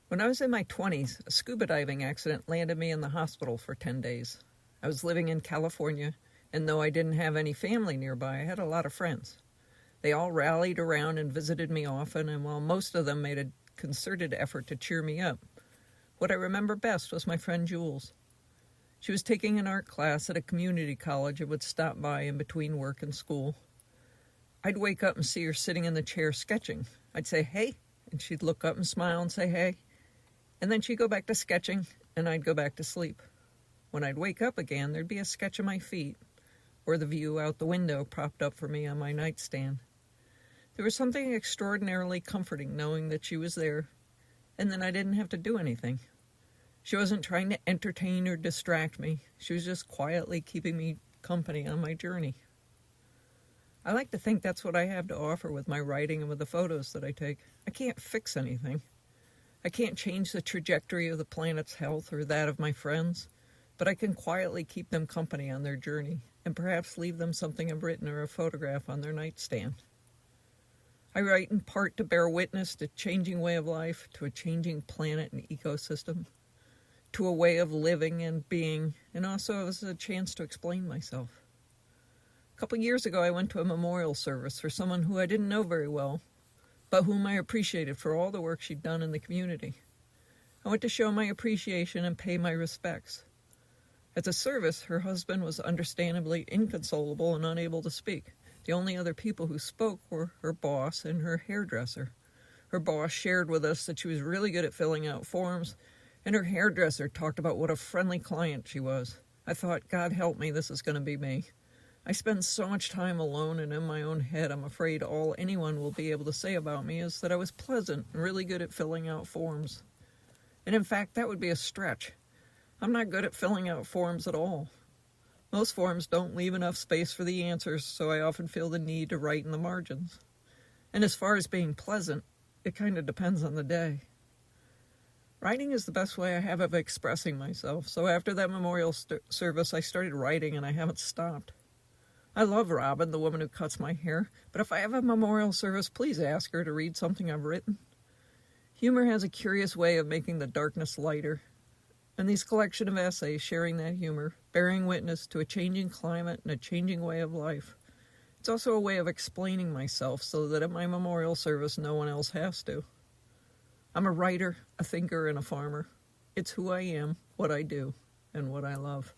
When I was in my 20s, a scuba diving accident landed me in the hospital for 10 days. I was living in California, and though I didn't have any family nearby, I had a lot of friends. They all rallied around and visited me often, and while most of them made a concerted effort to cheer me up, what I remember best was my friend Jules. She was taking an art class at a community college and would stop by in between work and school. I'd wake up and see her sitting in the chair sketching. I'd say, "Hey," and she'd look up and smile and say, "Hey." And then she'd go back to sketching, and I'd go back to sleep. When I'd wake up again, there'd be a sketch of my feet, or the view out the window propped up for me on my nightstand. There was something extraordinarily comforting knowing that she was there, and then I didn't have to do anything. She wasn't trying to entertain or distract me. She was just quietly keeping me company on my journey. I like to think that's what I have to offer with my writing and with the photos that I take. I can't fix anything. I can't change the trajectory of the planet's health or that of my friends, but I can quietly keep them company on their journey and perhaps leave them something I've written or a photograph on their nightstand. I write in part to bear witness to a changing way of life, to a changing planet and ecosystem, to a way of living and being, and also as a chance to explain myself. A couple years ago, I went to a memorial service for someone who I didn't know very well, but whom I appreciated for all the work she'd done in the community. I went to show my appreciation and pay my respects. At the service, her husband was understandably inconsolable and unable to speak. The only other people who spoke were her boss and her hairdresser. Her boss shared with us that she was really good at filling out forms, and her hairdresser talked about what a friendly client she was. I thought, God help me, this is going to be me. I spend so much time alone and in my own head, I'm afraid all anyone will be able to say about me is that I was pleasant and really good at filling out forms. And in fact, that would be a stretch. I'm not good at filling out forms at all. Most forms don't leave enough space for the answers, so I often feel the need to write in the margins. And as far as being pleasant, it kind of depends on the day. Writing is the best way I have of expressing myself, so after that memorial service, I started writing and I haven't stopped. I love Robin, the woman who cuts my hair, but if I have a memorial service, please ask her to read something I've written. Humor has a curious way of making the darkness lighter, and these collection of essays sharing that humor, bearing witness to a changing climate and a changing way of life. It's also a way of explaining myself so that at my memorial service no one else has to. I'm a writer, a thinker, and a farmer. It's who I am, what I do, and what I love.